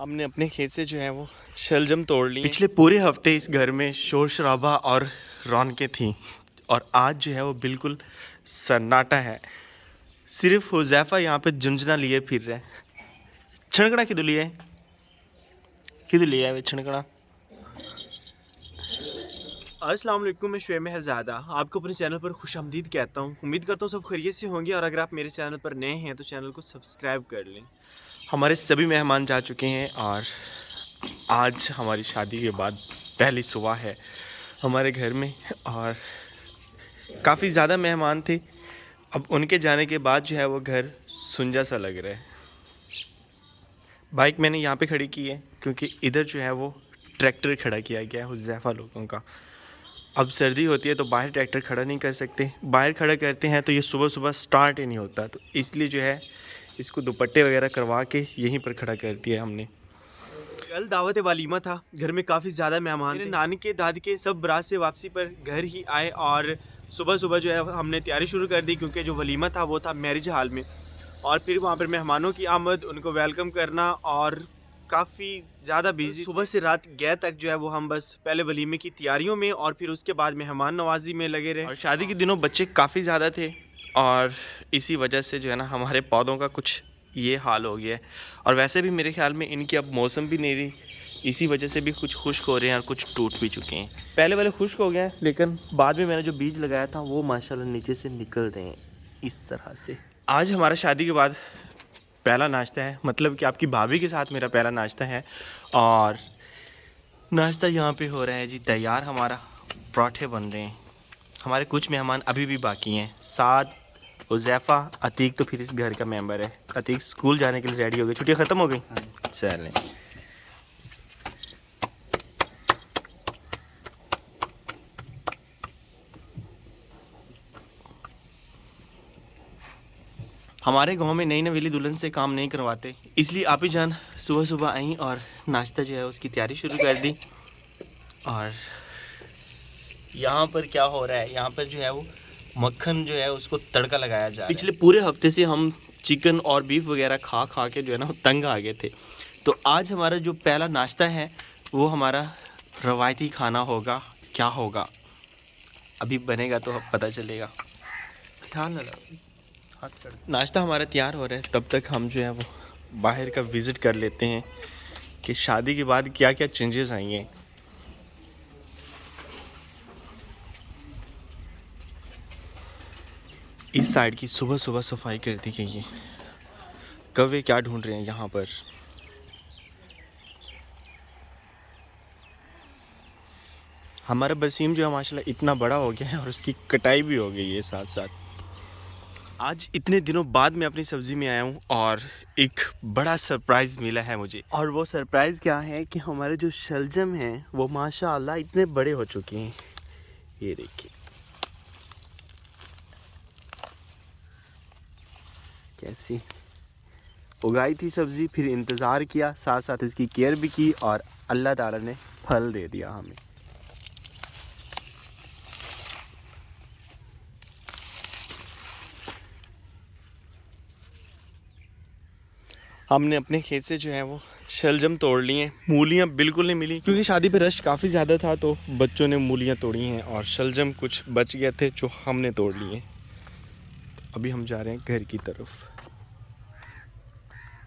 हमने अपने खेत से जो है वो शलजम तोड़ ली। पिछले पूरे हफ्ते इस घर में शोर शराबा और रौनकें थी और आज जो है वो बिल्कुल सन्नाटा है। सिर्फ हुज़ैफ़ा यहाँ पे झुंझुना लिए फिर रहे। छणकड़ा किधर लिया है वे छणकड़ा। अस्सलाम वालेकुम, मैं शुएब मेहरज़ादा आपको अपने चैनल पर खुशामदीद कहता हूँ। उम्मीद करता हूँ सब खैरियत से होंगे और अगर आप मेरे चैनल पर नए हैं तो चैनल को सब्सक्राइब कर लें। हमारे सभी मेहमान जा चुके हैं और आज हमारी शादी के बाद पहली सुबह है हमारे घर में और काफ़ी ज़्यादा मेहमान थे। अब उनके जाने के बाद जो है वो घर सुंजा सा लग रहा है। बाइक मैंने यहाँ पे खड़ी की है क्योंकि इधर जो है वो ट्रैक्टर खड़ा किया गया है हुज़ैफ़ा लोगों का। अब सर्दी होती है तो बाहर ट्रैक्टर खड़ा नहीं कर सकते, बाहर खड़ा करते हैं तो ये सुबह सुबह स्टार्ट ही नहीं होता, तो इसलिए जो है इसको दुपट्टे वगैरह करवा के यहीं पर खड़ा कर दिया हमने। कल दावत वालीमा था, घर में काफ़ी ज़्यादा मेहमान थे। नानी के दादी के सब बारात से वापसी पर घर ही आए और सुबह सुबह जो है हमने तैयारी शुरू कर दी क्योंकि जो वलीमा था वो था मैरिज हाल में और फिर वहाँ पर मेहमानों की आमद, उनको वेलकम करना और काफ़ी ज़्यादा बिजी। सुबह से रात गए तक जो है वो हम बस पहले वलीमे की तैयारियों में और फिर उसके बाद मेहमान नवाजी में लगे रहे। और शादी के दिनों बच्चे काफ़ी ज़्यादा थे और इसी वजह से जो है ना हमारे पौधों का कुछ ये हाल हो गया है। और वैसे भी मेरे ख्याल में इनकी अब मौसम भी नहीं रही, इसी वजह से भी कुछ खुश्क हो रहे हैं और कुछ टूट भी चुके हैं। पहले वाले खुश्क हो गए हैं लेकिन बाद में मैंने जो बीज लगाया था वो माशाल्लाह नीचे से निकल रहे हैं इस तरह से। आज हमारा शादी के बाद पहला नाश्ता है, मतलब कि आपकी भाभी के साथ मेरा पहला नाश्ता है और नाश्ता यहाँ पे हो रहा है जी तैयार। हमारा पराठे बन रहे हैं। हमारे कुछ मेहमान अभी भी बाकी हैं, साथ हुज़ैफ़ा, अतीक तो फिर इस घर का मेंबर है। अतीक स्कूल जाने के लिए रेडी हो गई, छुट्टियाँ ख़त्म हो गई। चलें हमारे गांव में नई नवेली दुल्हन से काम नहीं करवाते, इसलिए आप ही जान सुबह सुबह आई और नाश्ता जो है उसकी तैयारी शुरू कर दी। और यहाँ पर क्या हो रहा है, यहाँ पर जो है वो मक्खन जो है उसको तड़का लगाया जा रहा है। पिछले पूरे हफ्ते से हम चिकन और बीफ वगैरह खा खा के जो है ना तंग आ गए थे, तो आज हमारा जो पहला नाश्ता है वो हमारा रवायती खाना होगा। क्या होगा अभी बनेगा तो पता चलेगा। ध्यान ना लगा। नाश्ता हमारा तैयार हो रहा है, तब तक हम जो है वो बाहर का विज़िट कर लेते हैं कि शादी के बाद क्या क्या चेंजेस आई हैं। इस साइड की सुबह सुबह सफाई कर दी गई है। कौवे क्या ढूंढ रहे हैं यहाँ पर। हमारा बरसीम जो है माशाल्लाह इतना बड़ा हो गया है और उसकी कटाई भी हो गई है साथ साथ। आज इतने दिनों बाद मैं अपनी सब्ज़ी में आया हूँ और एक बड़ा सरप्राइज़ मिला है मुझे। और वो सरप्राइज़ क्या है कि हमारे जो शलजम हैं वो माशाल्लाह इतने बड़े हो चुके हैं। ये देखिए कैसी उगाई थी सब्ज़ी, फिर इंतज़ार किया, साथ साथ इसकी केयर भी की और अल्लाह ताला ने फल दे दिया हमें। हमने अपने खेत से जो है वो शलजम तोड़ लिए। मूलियाँ बिल्कुल नहीं मिली क्योंकि शादी पे रश काफ़ी ज़्यादा था, तो बच्चों ने मूलियाँ तोड़ी हैं और शलजम कुछ बच गए थे जो हमने तोड़ लिए। अभी हम जा रहे हैं घर की तरफ।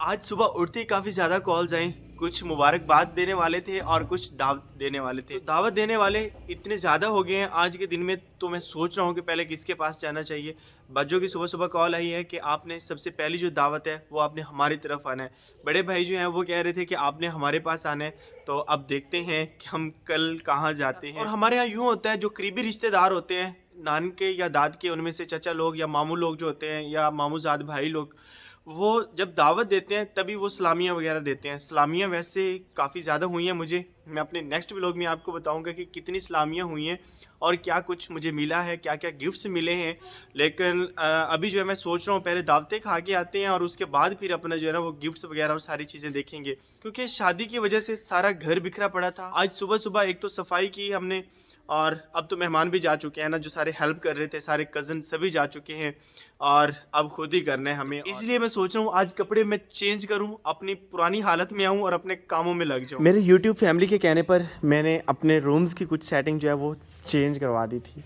आज सुबह उठते ही काफ़ी ज़्यादा कॉल्स आई, कुछ मुबारकबाद देने वाले थे और कुछ दावत देने वाले थे। तो दावत देने वाले इतने ज़्यादा हो गए हैं आज के दिन में, तो मैं सोच रहा हूँ कि पहले किसके पास जाना चाहिए। बच्चों की सुबह सुबह कॉल आई है कि आपने सबसे पहली जो दावत है वो आपने हमारी तरफ आना है। बड़े भाई जो हैं वो कह रहे थे कि आपने हमारे पास आना है, तो अब देखते हैं कि हम कल कहाँ जाते हैं। और हमारे यहाँ यूँ होता है, जो करीबी रिश्तेदार होते हैं नान के या दाद के, उनमें से चचा लोग या मामू लोग जो होते हैं या मामूजाद भाई लोग, वो जब दावत देते हैं तभी वो सलामियाँ वगैरह देते हैं। सलामियाँ वैसे काफ़ी ज़्यादा हुई हैं मुझे, मैं अपने नेक्स्ट व्लॉग में आपको बताऊंगा कि कितनी सलामियाँ हुई हैं और क्या कुछ मुझे मिला है, क्या क्या गिफ्ट्स मिले हैं। लेकिन अभी जो है मैं सोच रहा हूँ पहले दावतें खा के आते हैं और उसके बाद फिर अपना जो है ना वो गिफ्ट्स वगैरह और सारी चीज़ें देखेंगे, क्योंकि शादी की वजह से सारा घर बिखरा पड़ा था। आज सुबह सुबह एक तो सफाई की हमने और अब तो मेहमान भी जा चुके हैं ना, जो सारे हेल्प कर रहे थे, सारे कज़न सभी जा चुके हैं और अब खुद ही करना है हमें। इसलिए मैं सोच रहा हूँ आज कपड़े मैं चेंज करूँ, अपनी पुरानी हालत में आऊँ और अपने कामों में लग जाऊँ। मेरे यूट्यूब फैमिली के कहने पर मैंने अपने रूम्स की कुछ सेटिंग जो है वो चेंज करवा दी थी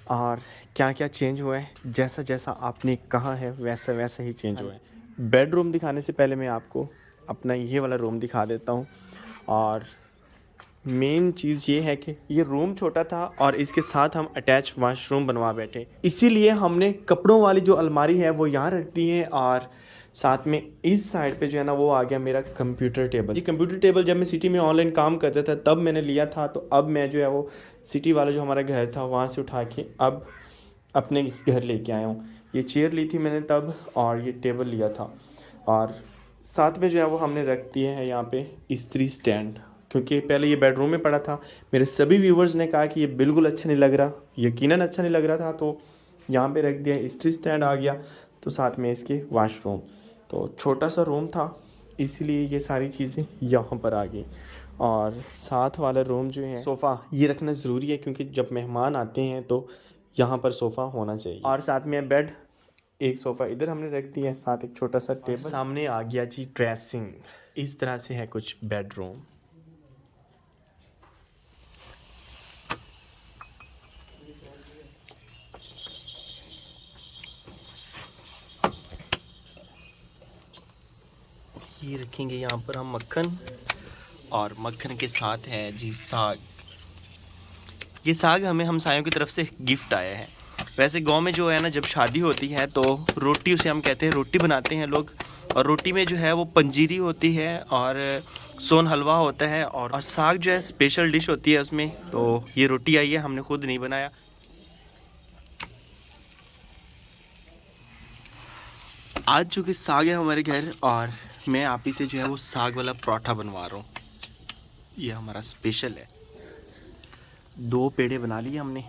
और क्या क्या चेंज हुआ है, जैसा जैसा आपने कहा है वैसा वैसा ही चेंज हुआ है। बेडरूम दिखाने से पहले मैं आपको अपना ये वाला रूम दिखा देता हूँ। और मेन चीज़ ये है कि ये रूम छोटा था और इसके साथ हम अटैच वाशरूम बनवा बैठे, इसीलिए हमने कपड़ों वाली जो अलमारी है वो यहाँ रख दी है और साथ में इस साइड पे जो है ना वो आ गया मेरा कंप्यूटर टेबल। ये कंप्यूटर टेबल जब मैं सिटी में ऑनलाइन काम करता था तब मैंने लिया था, तो अब मैं जो है वो सिटी वाला जो हमारा घर था वहाँ से उठा के अब अपने इस घर लेके आया हूँ। ये चेयर ली थी मैंने तब और ये टेबल लिया था और साथ में जो है वो हमने रख दिए हैं यहाँ पे इस्त्री स्टैंड, क्योंकि पहले ये बेडरूम में पड़ा था। मेरे सभी व्यूवर्स ने कहा कि ये बिल्कुल अच्छा नहीं लग रहा, यकीनन अच्छा नहीं लग रहा था, तो यहाँ पे रख दिया, इस्त्री स्टैंड आ गया, तो साथ में इसके वाशरूम। तो छोटा सा रूम था इसलिए ये सारी चीज़ें यहाँ पर आ गई। और साथ वाला रूम जो है सोफ़ा ये रखना ज़रूरी है, क्योंकि जब मेहमान आते हैं तो यहाँ पर सोफ़ा होना चाहिए। और साथ में बेड, एक सोफ़ा इधर हमने रख दिया है, साथ एक छोटा सा टेबल। सामने आ गया जी ड्रेसिंग। इस तरह से है कुछ बेडरूम। ये रखेंगे यहाँ पर हम मक्खन, और मक्खन के साथ है जी साग। ये साग हमें हमसायों की तरफ से गिफ्ट आया है। वैसे गांव में जो है ना, जब शादी होती है तो रोटी, उसे हम कहते हैं रोटी बनाते हैं लोग, और रोटी में जो है वो पंजीरी होती है और सोन हलवा होता है और साग जो है स्पेशल डिश होती है उसमें। तो ये रोटी आई है, हमने खुद नहीं बनाया। आज चूँकि साग है हमारे घर और मैं आप ही से जो है वो साग वाला पराठा बनवा रहा हूँ। ये हमारा स्पेशल है। 2 पेड़े बना लिए हमने।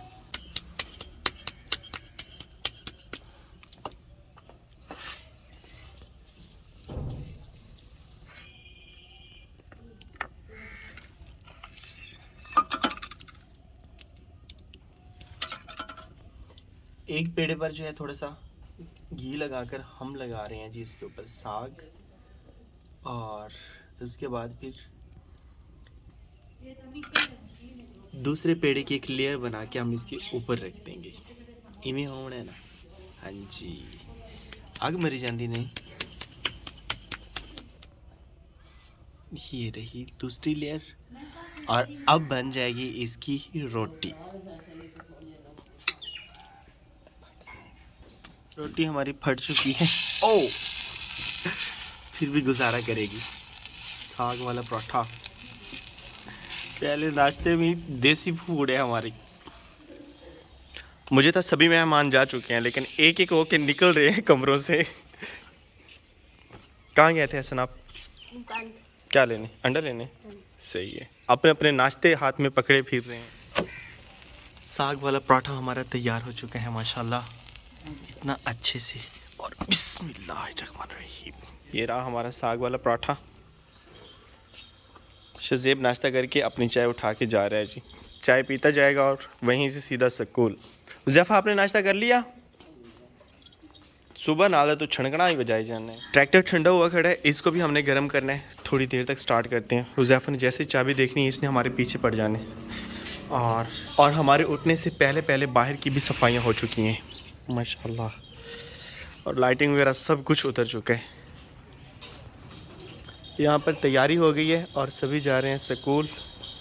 एक पेड़े पर जो है थोड़ा सा घी लगाकर हम लगा रहे हैं जी इसके ऊपर साग, और उसके बाद फिर दूसरे पेड़े की एक लेयर बना के हम इसके ऊपर रख देंगे। इवें होना है ना। हाँ जी, आग मरी जाती नहीं। ये रही दूसरी लेयर और अब बन जाएगी इसकी रोटी। रोटी हमारी फट चुकी है। ओ, फिर भी गुजारा करेगी। साग वाला पराठा पहले नाश्ते में देसी फूड है हमारी। मुझे तो सभी मेहमान जा चुके हैं, लेकिन एक एक होके निकल रहे हैं कमरों से। कहाँ गए थे हसन आप? क्या लेने? अंडा लेने? सही है, अपने अपने नाश्ते हाथ में पकड़े फिर रहे हैं। साग वाला पराठा हमारा तैयार हो चुका है माशाल्लाह, इतना अच्छे से। और बिस्मिल्लाहिर्रहमानिर्रहीम, ये रहा हमारा साग वाला पराठा। शज़ेब नाश्ता करके अपनी चाय उठा के जा रहा है जी। चाय पीता जाएगा और वहीं से सीधा स्कूल। हुज़ैफ़ा, आपने नाश्ता कर लिया? सुबह नाला तो छनकना ही बजाए जाना है। ट्रैक्टर ठंडा हुआ खड़ा है, इसको भी हमने गर्म करना है। थोड़ी देर तक स्टार्ट करते हैं। हुज़ैफ़ा ने जैसे चाबी देखनी है, इसने हमारे पीछे पड़ जाने। और हमारे उठने से पहले पहले बाहर की भी सफाइयाँ हो चुकी हैं माशाल्लाह, और लाइटिंग वगैरह सब कुछ उतर चुका है। यहाँ पर तैयारी हो गई है और सभी जा रहे हैं स्कूल।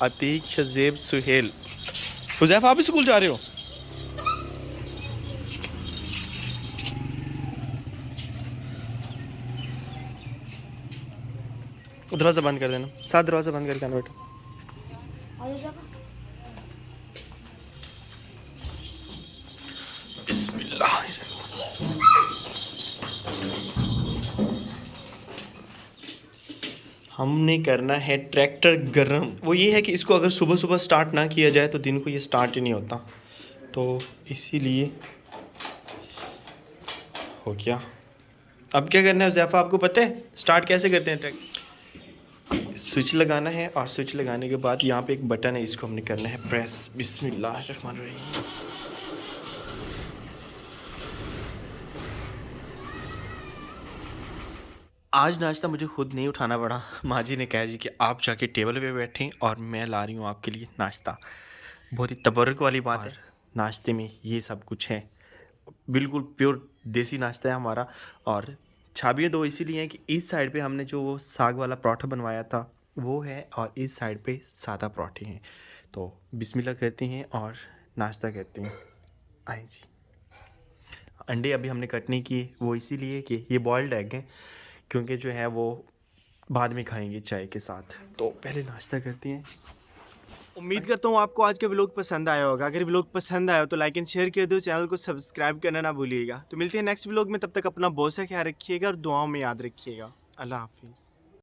अतीक, शज़ेब, सुहेल। हुज़ैफ़ा, आप भी स्कूल जा रहे हो? दरवाज़ा बंद कर देना, साथ दरवाज़ा बंद करके आना बेटा। बिस्मिल्लाह। हमने करना है ट्रैक्टर गर्म। वो ये है कि इसको अगर सुबह सुबह स्टार्ट ना किया जाए तो दिन को ये स्टार्ट ही नहीं होता, तो इसीलिए हो गया। अब क्या करना है हुज़ैफ़ा, आपको पता है स्टार्ट कैसे करते हैं ट्रैक्टर? स्विच लगाना है और स्विच लगाने के बाद यहाँ पे एक बटन है, इसको हमने करना है प्रेस। बिस्मिल्लाहिर्रहमानिर्रहीम। आज नाश्ता मुझे खुद नहीं उठाना पड़ा, माँ जी ने कहा जी कि आप जाके टेबल पे बैठें और मैं ला रही हूँ आपके लिए नाश्ता। बहुत ही तबर्रुक वाली बात है। नाश्ते में ये सब कुछ है, बिल्कुल प्योर देसी नाश्ता है हमारा। और छाबियाँ दो इसीलिए हैं कि इस साइड पे हमने जो वो साग वाला पराठा बनवाया था वो है, और इस साइड पे सादा पराठे हैं। तो बिस्मिल्लाह कहते हैं और नाश्ता कहते हैं। आए जी। अंडे अभी हमने कट नहीं किए, वो इसीलिए कि ये बॉयल्ड एग हैं, क्योंकि जो है वो बाद में खाएंगे चाय के साथ। तो पहले नाश्ता करते हैं। उम्मीद करता हूँ आपको आज का व्लॉग पसंद आया होगा। अगर व्लॉग पसंद आया हो तो लाइक एंड शेयर कर दो, चैनल को सब्सक्राइब करना ना भूलिएगा। तो मिलते हैं नेक्स्ट व्लॉग में, तब तक अपना बहुत सा ख्याल रखिएगा और दुआओं में याद रखिएगा। अल्लाह हाफिज़।